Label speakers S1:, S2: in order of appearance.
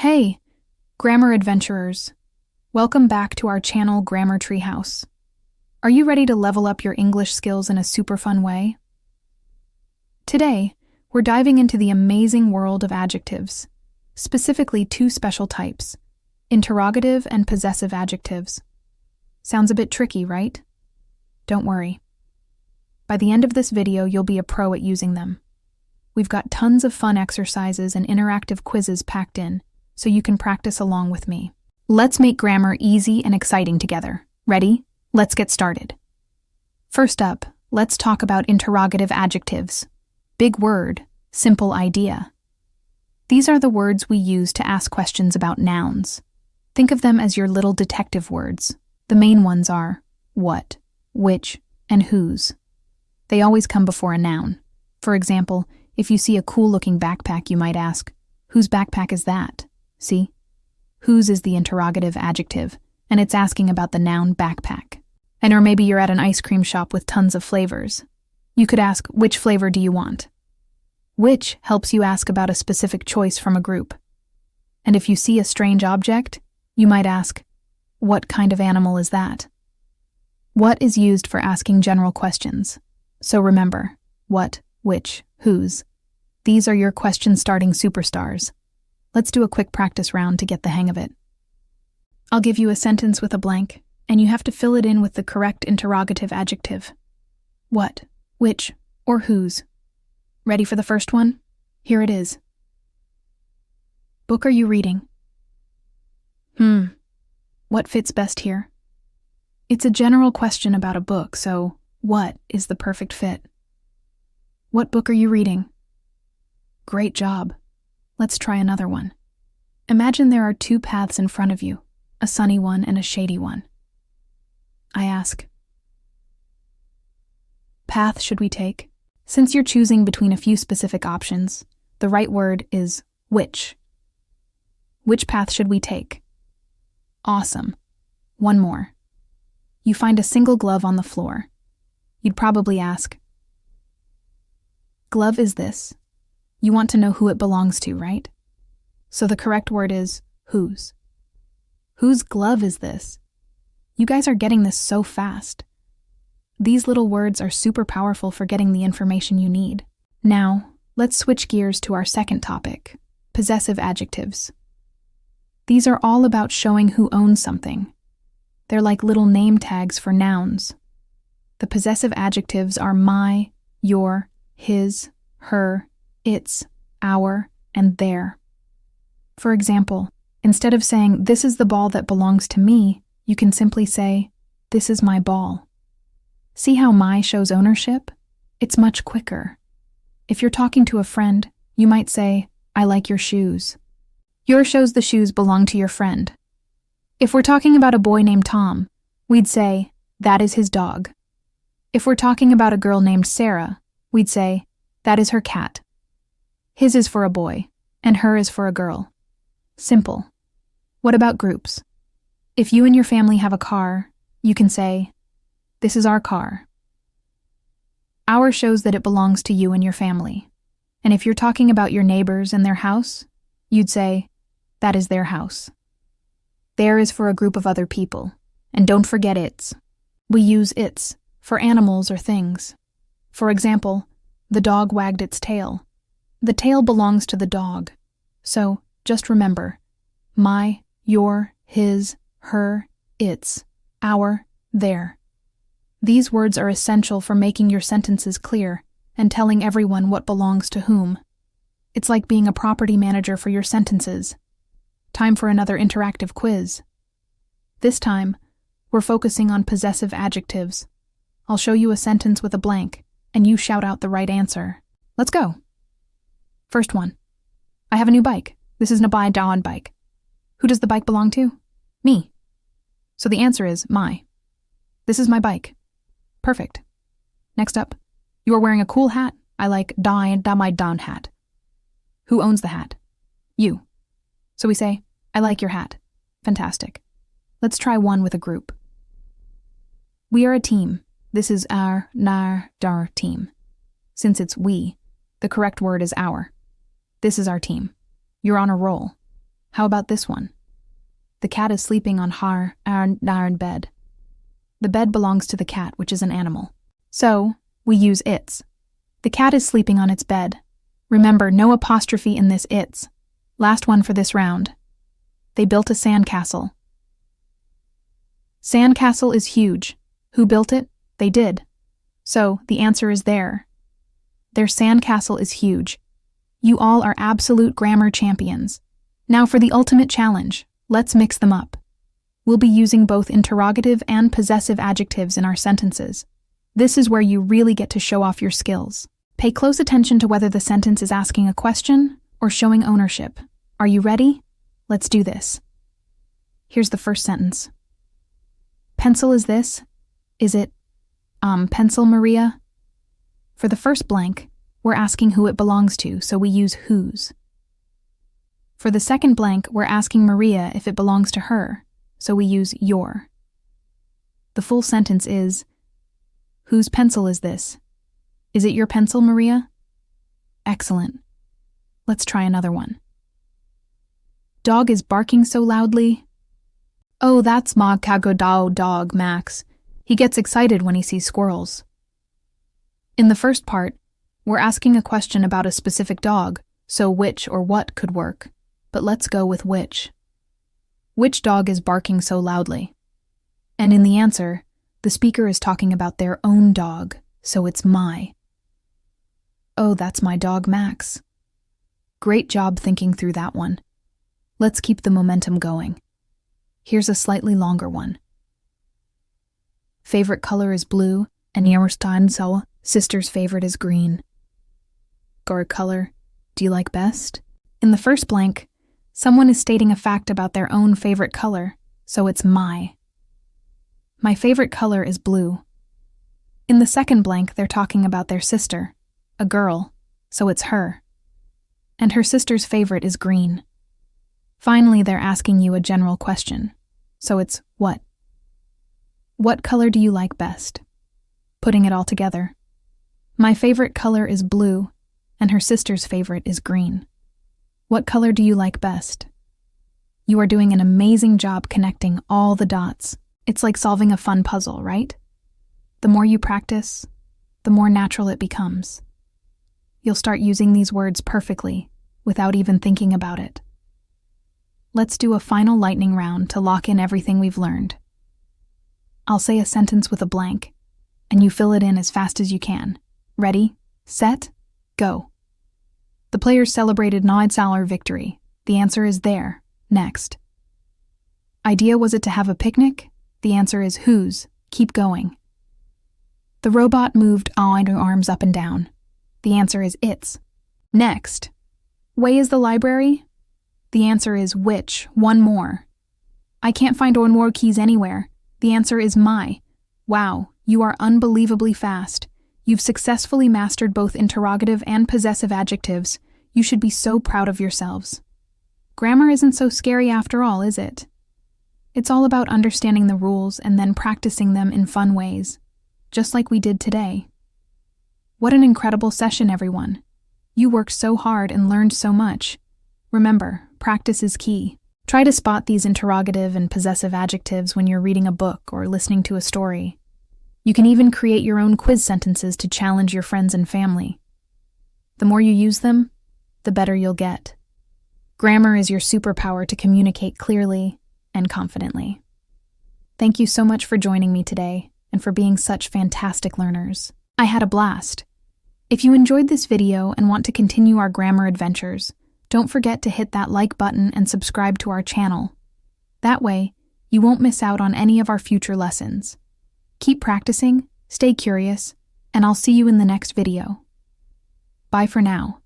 S1: Hey, grammar adventurers. Welcome back to our channel Grammar Treehouse. Are you ready to level up your English skills in a super fun way? Today, we're diving into the amazing world of adjectives, specifically two special types, interrogative and possessive adjectives. Sounds a bit tricky, right? Don't worry. By the end of this video, you'll be a pro at using them. We've got tons of fun exercises and interactive quizzes packed in, so you can practice along with me. Let's make grammar easy and exciting together. Ready? Let's get started. First up, let's talk about interrogative adjectives. Big word, simple idea. These are the words we use to ask questions about nouns. Think of them as your little detective words. The main ones are what, which, and whose. They always come before a noun. For example, if you see a cool-looking backpack, you might ask, whose backpack is that? See? Whose is the interrogative adjective, and it's asking about the noun backpack. And or maybe you're at an ice cream shop with tons of flavors. You could ask, which flavor do you want? Which helps you ask about a specific choice from a group. And if you see a strange object, you might ask, what kind of animal is that? What is used for asking general questions. So remember, what, which, whose. These are your question-starting superstars. Let's do a quick practice round to get the hang of it. I'll give you a sentence with a blank, and you have to fill it in with the correct interrogative adjective. What, which, or whose. Ready for the first one? Here it is. Book are you reading? What fits best here? It's a general question about a book, so what is the perfect fit? What book are you reading? Great job. Let's try another one. Imagine there are two paths in front of you, a sunny one and a shady one. I ask, path should we take? Since you're choosing between a few specific options, the right word is which. Which path should we take? Awesome. One more. You find a single glove on the floor. You'd probably ask, glove is this? You want to know who it belongs to, right? So the correct word is whose. Whose glove is this? You guys are getting this so fast. These little words are super powerful for getting the information you need. Now, let's switch gears to our second topic, possessive adjectives. These are all about showing who owns something. They're like little name tags for nouns. The possessive adjectives are my, your, his, her, its, our, and their. For example, instead of saying, this is the ball that belongs to me, you can simply say, this is my ball. See how my shows ownership? It's much quicker. If you're talking to a friend, you might say, I like your shoes. Your shows the shoes belong to your friend. If we're talking about a boy named Tom, we'd say, that is his dog. If we're talking about a girl named Sarah, we'd say, that is her cat. His is for a boy, and her is for a girl. Simple. What about groups? If you and your family have a car, you can say, this is our car. Our shows that it belongs to you and your family. And if you're talking about your neighbors and their house, you'd say, that is their house. Their is for a group of other people. And don't forget its. We use its for animals or things. For example, the dog wagged its tail. The tail belongs to the dog. So, just remember, my, your, his, her, its, our, their. These words are essential for making your sentences clear and telling everyone what belongs to whom. It's like being a property manager for your sentences. Time for another interactive quiz. This time, we're focusing on possessive adjectives. I'll show you a sentence with a blank, and you shout out the right answer. Let's go. First one. I have a new bike. This is a Dawn bike. Who does the bike belong to? Me. So the answer is my. This is my bike. Perfect. Next up. You are wearing a cool hat. I like my Dawn hat. Who owns the hat? You. So we say, I like your hat. Fantastic. Let's try one with a group. We are a team. This is our team. Since it's we, the correct word is our. This is our team. You're on a roll. How about this one? The cat is sleeping on our bed. The bed belongs to the cat, which is an animal. So, we use its. The cat is sleeping on its bed. Remember, no apostrophe in this its. Last one for this round. They built a sandcastle. Sandcastle is huge. Who built it? They did. So, the answer is there. Their sandcastle is huge. You all are absolute grammar champions. Now for the ultimate challenge. Let's mix them up. We'll be using both interrogative and possessive adjectives in our sentences. This is where you really get to show off your skills. Pay close attention to whether the sentence is asking a question or showing ownership. Are you ready? Let's do this. Here's the first sentence. Pencil is this? Is it, pencil, Maria? For the first blank, we're asking who it belongs to, so we use whose. For the second blank, we're asking Maria if it belongs to her, so we use your. The full sentence is, whose pencil is this? Is it your pencil, Maria? Excellent. Let's try another one. Dog is barking so loudly. Oh, that's Ma Kagodao dog, Max. He gets excited when he sees squirrels. In the first part, we're asking a question about a specific dog, so which or what could work. But let's go with which. Which dog is barking so loudly? And in the answer, the speaker is talking about their own dog, so it's my. Oh, that's my dog, Max. Great job thinking through that one. Let's keep the momentum going. Here's a slightly longer one. Favorite color is blue, and so sister's favorite is green. Guard color, do you like best? In the first blank, someone is stating a fact about their own favorite color, so it's my. My favorite color is blue. In the second blank, they're talking about their sister, a girl, so it's her. And her sister's favorite is green. Finally, they're asking you a general question, so it's what? What color do you like best? Putting it all together. My favorite color is blue, and her sister's favorite is green. What color do you like best? You are doing an amazing job connecting all the dots. It's like solving a fun puzzle, right? The more you practice, the more natural it becomes. You'll start using these words perfectly, without even thinking about it. Let's do a final lightning round to lock in everything we've learned. I'll say a sentence with a blank, and you fill it in as fast as you can. Ready, set, go. The players celebrated Nidsalar victory. The answer is there. Next. Idea was it to have a picnic? The answer is whose. Keep going. The robot moved arms up and down. The answer is its. Next. Way is the library? The answer is which. One more. I can't find one more keys anywhere. The answer is my. Wow, you are unbelievably fast. You've successfully mastered both interrogative and possessive adjectives. You should be so proud of yourselves. Grammar isn't so scary after all, is it? It's all about understanding the rules and then practicing them in fun ways, just like we did today. What an incredible session, everyone. You worked so hard and learned so much. Remember, practice is key. Try to spot these interrogative and possessive adjectives when you're reading a book or listening to a story. You can even create your own quiz sentences to challenge your friends and family. The more you use them, the better you'll get. Grammar is your superpower to communicate clearly and confidently. Thank you so much for joining me today and for being such fantastic learners. I had a blast. If you enjoyed this video and want to continue our grammar adventures, don't forget to hit that like button and subscribe to our channel. That way, you won't miss out on any of our future lessons. Keep practicing, stay curious, and I'll see you in the next video. Bye for now.